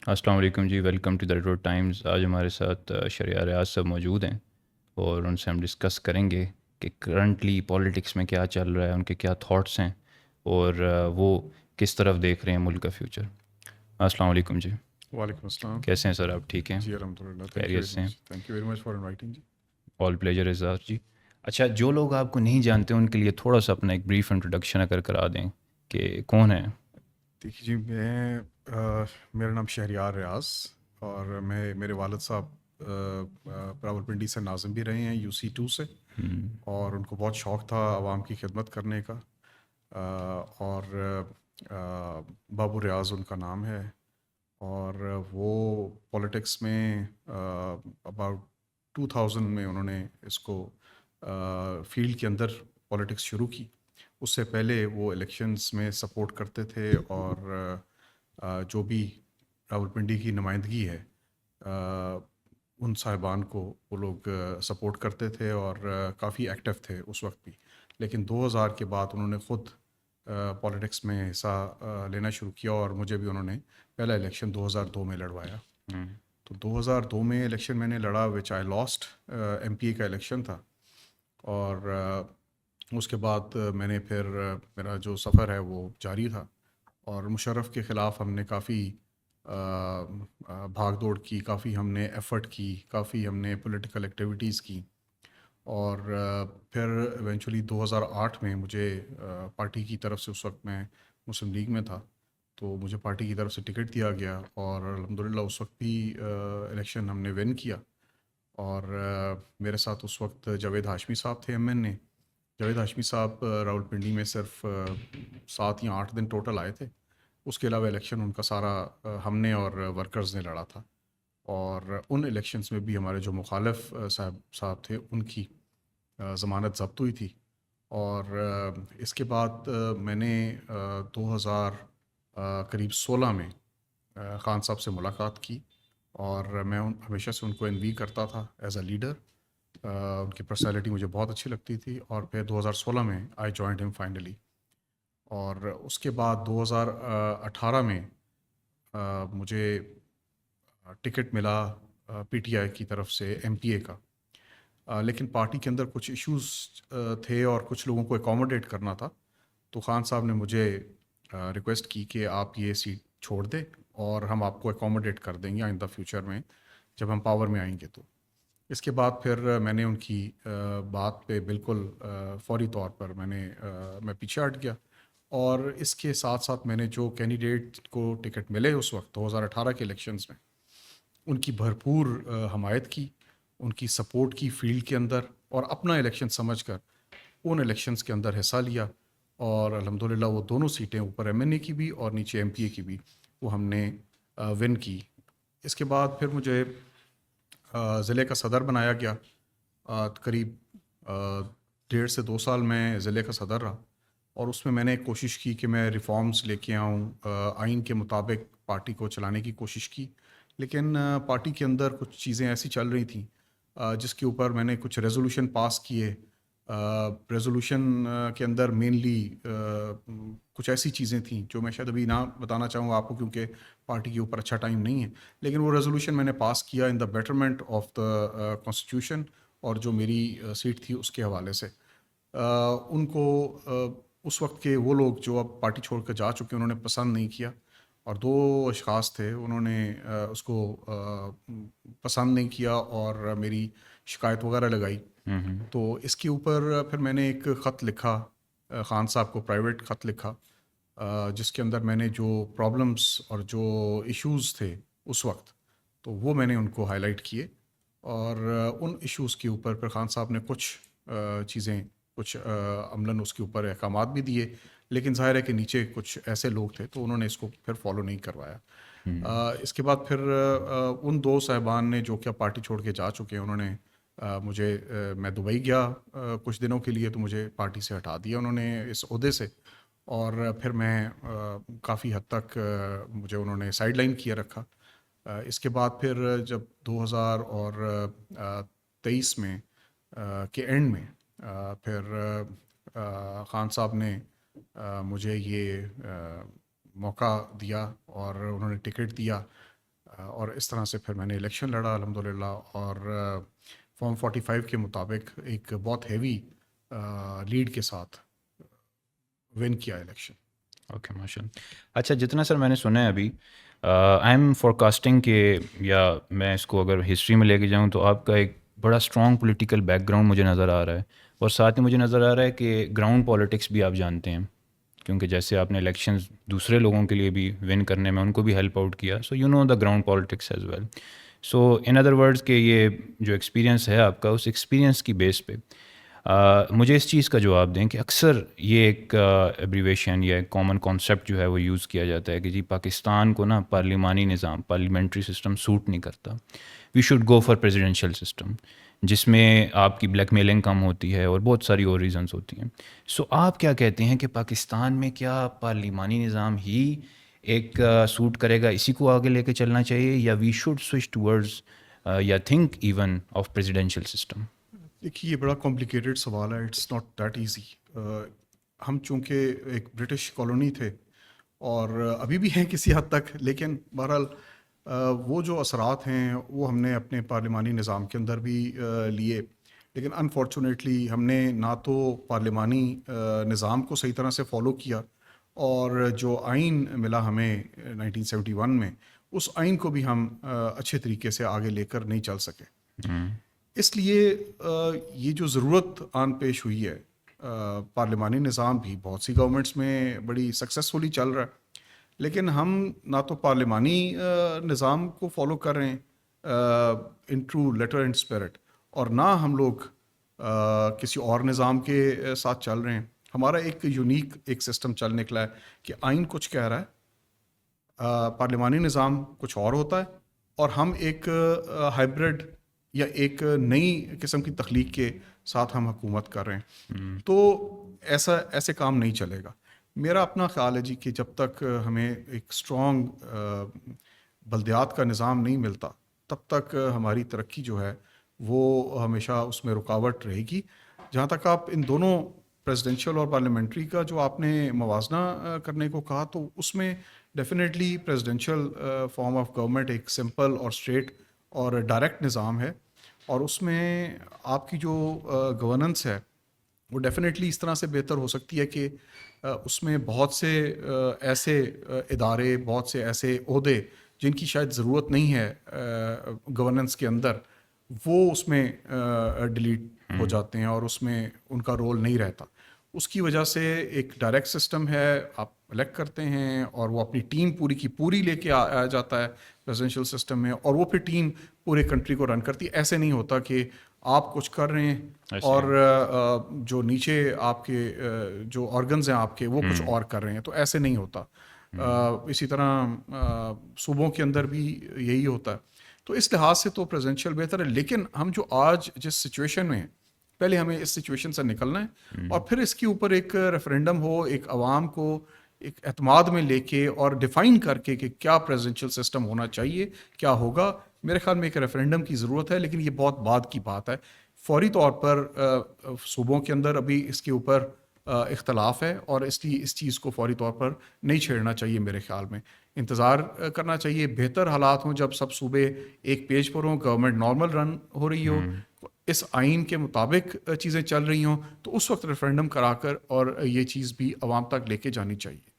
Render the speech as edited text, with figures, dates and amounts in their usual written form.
السلام علیکم جی، welcome to the Retro Times. آج ہمارے ساتھ شریعہ ریاض صاحب موجود ہیں اور ان سے ہم ڈسکس کریں گے کہ کرنٹلی پالیٹکس میں کیا چل رہا ہے، ان کے کیا تھاٹس ہیں اور وہ کس طرف دیکھ رہے ہیں ملک کا فیوچر۔ السلام علیکم جی، وعلیکم السلام. کیسے ہیں سر؟ آپ ٹھیک ہیں؟ جی الحمد للہ, تھینک یو خیریت ویری سے ہیں؟ Much, thank you very much for inviting جی. آل پلیجر از آر جی۔ اچھا، جو لوگ آپ کو نہیں جانتے ان کے لیے تھوڑا سا اپنا ایک بریف انٹروڈکشن اگر کرا دیں کہ کون ہیں۔ دیکھیے جی, میرا نام شہریار ریاض اور میرے والد صاحب راولپنڈی سے ناظم بھی رہے ہیں UC2 سے, اور ان کو بہت شوق تھا عوام کی خدمت کرنے کا, اور بابو ریاض ان کا نام ہے, اور وہ پولیٹکس میں اباؤٹ 2000 میں انہوں نے اس کو فیلڈ کے اندر پولیٹکس شروع کی. اس سے پہلے وہ الیکشنز میں سپورٹ کرتے تھے, اور جو بھی راولپنڈی کی نمائندگی ہے ان صاحبان کو وہ لوگ سپورٹ کرتے تھے, اور کافی ایکٹیو تھے اس وقت بھی. لیکن 2000 کے بعد انہوں نے خود پولیٹکس میں حصہ لینا شروع کیا, اور مجھے بھی انہوں نے پہلا الیکشن 2002 میں لڑوایا. تو 2002 میں الیکشن میں نے لڑا, وچ آئی لاسٹ. MP کا الیکشن تھا, اور اس کے بعد میں نے پھر میرا جو سفر ہے وہ جاری تھا, اور مشرف کے خلاف ہم نے کافی بھاگ دوڑ کی, کافی ہم نے ایفرٹ کی, کافی ہم نے پولیٹیکل ایکٹیویٹیز کی, اور پھر ایونچولی 2008 میں مجھے پارٹی کی طرف سے, اس وقت میں مسلم لیگ میں تھا, تو مجھے پارٹی کی طرف سے ٹکٹ دیا گیا, اور الحمدللہ اس وقت بھی الیکشن ہم نے ون کیا. اور میرے ساتھ اس وقت جاوید ہاشمی صاحب تھے MN. جاوید ہاشمی صاحب راولپنڈی میں صرف 7 یا 8 دن ٹوٹل آئے تھے. اس کے علاوہ الیکشن ان کا سارا ہم نے اور ورکرز نے لڑا تھا, اور ان الیکشنز میں بھی ہمارے جو مخالف صاحب تھے ان کی ضمانت ضبط ہوئی تھی. اور اس کے بعد میں نے 2000 قریب 16 میں خان صاحب سے ملاقات کی, اور میں ہمیشہ سے ان کو انوی کرتا تھا ایز اے لیڈر. ان کی پرسنالٹی مجھے بہت اچھی لگتی تھی, اور پھر 2016 میں آئی جوائنڈ ہم فائنلی. اور اس کے بعد 2018 میں مجھے ٹکٹ ملا PTI کی طرف سے MPA کا, لیکن پارٹی کے اندر کچھ ایشوز تھے اور کچھ لوگوں کو اکوموڈیٹ کرنا تھا. تو خان صاحب نے مجھے ریکویسٹ کی کہ آپ یہ سیٹ چھوڑ دیں, اور ہم آپ کو اکوموڈیٹ کر دیں گے آئندہ فیوچر میں جب ہم پاور میں آئیں گے. تو اس کے بعد پھر میں نے ان کی بات پہ بالکل فوری طور پر میں پیچھے ہٹ گیا, اور اس کے ساتھ ساتھ میں نے جو کینڈیڈیٹ کو ٹکٹ ملے اس وقت 2018 کے الیکشنز میں, ان کی بھرپور حمایت کی, ان کی سپورٹ کی فیلڈ کے اندر, اور اپنا الیکشن سمجھ کر ان الیکشنز کے اندر حصہ لیا. اور الحمدللہ وہ دونوں سیٹیں, اوپر MNA کی بھی اور نیچے MPA کی بھی, وہ ہم نے ون کی. اس کے بعد پھر مجھے ضلع کا صدر بنایا گیا. قریب 1.5 سے 2 سال میں ضلع کا صدر رہا, اور اس میں میں نے کوشش کی کہ میں ریفارمز لے کے آؤں, آئین کے مطابق پارٹی کو چلانے کی کوشش کی. لیکن پارٹی کے اندر کچھ چیزیں ایسی چل رہی تھیں جس کے اوپر میں نے کچھ ریزولوشن پاس کیے. ریزولوشن کے اندر مینلی کچھ ایسی چیزیں تھیں جو میں شاید ابھی نہ بتانا چاہوں گا آپ کو, کیونکہ پارٹی کے اوپر اچھا ٹائم نہیں ہے. لیکن وہ ریزولوشن میں نے پاس کیا in the betterment of the constitution, اور جو میری سیٹ تھی اس کے حوالے سے. ان کو اس وقت کے وہ لوگ جو اب پارٹی چھوڑ کر جا چکے انہوں نے پسند نہیں کیا, اور 2 اشخاص تھے انہوں نے اس کو پسند نہیں کیا اور میری شکایت وغیرہ لگائی. تو اس کے اوپر پھر میں نے ایک خط لکھا خان صاحب کو, پرائیویٹ خط لکھا, جس کے اندر میں نے جو پرابلمس اور جو ایشوز تھے اس وقت, تو وہ میں نے ان کو ہائی لائٹ کیے. اور ان ایشوز کے اوپر پھر خان صاحب نے کچھ چیزیں, کچھ عملاً اس کے اوپر احکامات بھی دیے, لیکن ظاہر ہے کہ نیچے کچھ ایسے لوگ تھے تو انہوں نے اس کو پھر فالو نہیں کروایا. اس کے بعد پھر ان 2 صاحبان نے جو کیا پارٹی چھوڑ کے جا چکے, انہوں نے مجھے, میں دبئی گیا کچھ دنوں کے لیے, تو مجھے پارٹی سے ہٹا دیا انہوں نے اس عہدے سے. اور پھر میں کافی حد تک مجھے انہوں نے سائیڈ لائن کیے رکھا. اس کے بعد پھر جب 2023 میں کے اینڈ میں پھر خان صاحب نے مجھے یہ موقع دیا اور انہوں نے ٹکٹ دیا. اور اس طرح سے پھر میں نے الیکشن لڑا الحمدللہ، اور فارم 45 کے مطابق ایک بہت ہیوی لیڈ کے ساتھ ون کیا الیکشن۔ اوکے ماشاء اللہ۔ اچھا جتنا سر میں نے سنا ہے ابھی، آئی ایم فور کاسٹنگ کہ، یا میں اس کو اگر ہسٹری میں لے کے جاؤں تو آپ کا ایک بڑا اسٹرانگ پولیٹیکل بیک گراؤنڈ مجھے نظر آ رہا ہے، اور ساتھ ہی مجھے نظر آ رہا ہے کہ گراؤنڈ پالیٹکس بھی آپ جانتے ہیں، کیونکہ جیسے آپ نے الیکشنز دوسرے لوگوں کے لیے بھی ون کرنے میں ان کو بھی ہیلپ آؤٹ کیا، so you know the ground politics as well. So in other words کہ یہ جو ایکسپیرینس ہے آپ کا، اس ایکسپیرینس کی بیس پہ مجھے اس چیز کا جواب دیں کہ اکثر یہ ایک ایبریویشن یا ایک کامن کانسیپٹ جو ہے وہ یوز کیا جاتا ہے کہ جی پاکستان کو نا پارلیمانی نظام، پارلیمنٹری سسٹم سوٹ نہیں کرتا، we should go for presidential system, جس میں آپ کی بلیک میلنگ کم ہوتی ہے اور بہت ساری اور ریزنس ہوتی ہیں۔ سو آپ کیا کہتے ہیں کہ پاکستان میں کیا پارلیمانی نظام ہی ایک سوٹ کرے گا، اسی کو آگے لے کے چلنا چاہیے، یا وی شوڈ سوئچ ٹورڈز یا think even of presidential system? دیکھیے یہ بڑا کمپلیکیٹڈ سوال ہے، اٹس ناٹ دیٹ ایزی۔ ہم چونکہ ایک برٹش کالونی تھے اور ابھی بھی ہیں کسی حد تک، لیکن بہرحال وہ جو اثرات ہیں وہ ہم نے اپنے پارلیمانی نظام کے اندر بھی لیے، لیکن انفارچونیٹلی ہم نے نہ تو پارلیمانی نظام کو صحیح طرح سے فالو کیا، اور جو آئین ملا ہمیں 1971 میں، اس آئین کو بھی ہم اچھے طریقے سے آگے لے کر نہیں چل سکے۔ اس لیے یہ جو ضرورت آن پیش ہوئی ہے، پارلیمانی نظام بھی بہت سی گورنمنٹس میں بڑی سکسیسفلی چل رہا ہے، لیکن ہم نہ تو پارلیمانی نظام کو فالو کر رہے ہیں in true letter and spirit, اور نہ ہم لوگ کسی اور نظام کے ساتھ چل رہے ہیں۔ ہمارا ایک یونیک ایک سسٹم چل نکلا ہے کہ آئین کچھ کہہ رہا ہے، پارلیمانی نظام کچھ اور ہوتا ہے، اور ہم ایک ہائبرڈ یا ایک نئی قسم کی تخلیق کے ساتھ ہم حکومت کر رہے ہیں۔ تو ایسے کام نہیں چلے گا۔ میرا اپنا خیال ہے جی کہ جب تک ہمیں ایک اسٹرانگ بلدیات کا نظام نہیں ملتا، تب تک ہماری ترقی جو ہے وہ ہمیشہ اس میں رکاوٹ رہے گی۔ جہاں تک آپ ان دونوں پریزیڈنشیل اور پارلیمنٹری کا جو آپ نے موازنہ کرنے کو کہا، تو اس میں definitely presidential form of government ایک سمپل اور اسٹریٹ اور ڈائریکٹ نظام ہے، اور اس میں آپ کی جو گورننس ہے وہ ڈیفینیٹلی اس طرح سے بہتر ہو سکتی ہے کہ اس میں بہت سے ایسے ادارے، بہت سے ایسے عہدے جن کی شاید ضرورت نہیں ہے گورننس کے اندر، وہ اس میں ڈیلیٹ ہو جاتے ہیں اور اس میں ان کا رول نہیں رہتا۔ اس کی وجہ سے ایک ڈائریکٹ سسٹم ہے، آپ الیکٹ کرتے ہیں اور وہ اپنی ٹیم پوری کی پوری لے کے آ جاتا ہے پریزیڈنشیل سسٹم میں، اور وہ پھر ٹیم پورے کنٹری کو رن کرتی ہے۔ ایسے نہیں ہوتا کہ آپ کچھ کر رہے ہیں اور جو نیچے آپ کے جو آرگنز ہیں آپ کے، وہ کچھ اور کر رہے ہیں، تو ایسے نہیں ہوتا۔ اسی طرح صوبوں کے اندر بھی یہی ہوتا ہے۔ تو اس لحاظ سے تو پریزیڈنشیل بہتر ہے، لیکن ہم جو آج جس سچویشن میں ہیں، پہلے ہمیں اس سچویشن سے نکلنا ہے، اور پھر اس کے اوپر ایک ریفرینڈم ہو، ایک عوام کو ایک اعتماد میں لے کے اور ڈیفائن کر کے کہ کیا پریزیڈنشیل سسٹم ہونا چاہیے، کیا ہوگا۔ میرے خیال میں ایک ریفرینڈم کی ضرورت ہے، لیکن یہ بہت بعد کی بات ہے۔ فوری طور پر صوبوں کے اندر ابھی اس کے اوپر اختلاف ہے، اور اس لیے اس چیز کو فوری طور پر نہیں چھیڑنا چاہیے۔ میرے خیال میں انتظار کرنا چاہیے، بہتر حالات ہوں جب سب صوبے ایک پیج پر ہوں، گورنمنٹ نارمل رن ہو رہی ہو، اس آئین کے مطابق چیزیں چل رہی ہوں، تو اس وقت ریفرینڈم کرا کر اور یہ چیز بھی عوام تک لے کے جانی چاہیے۔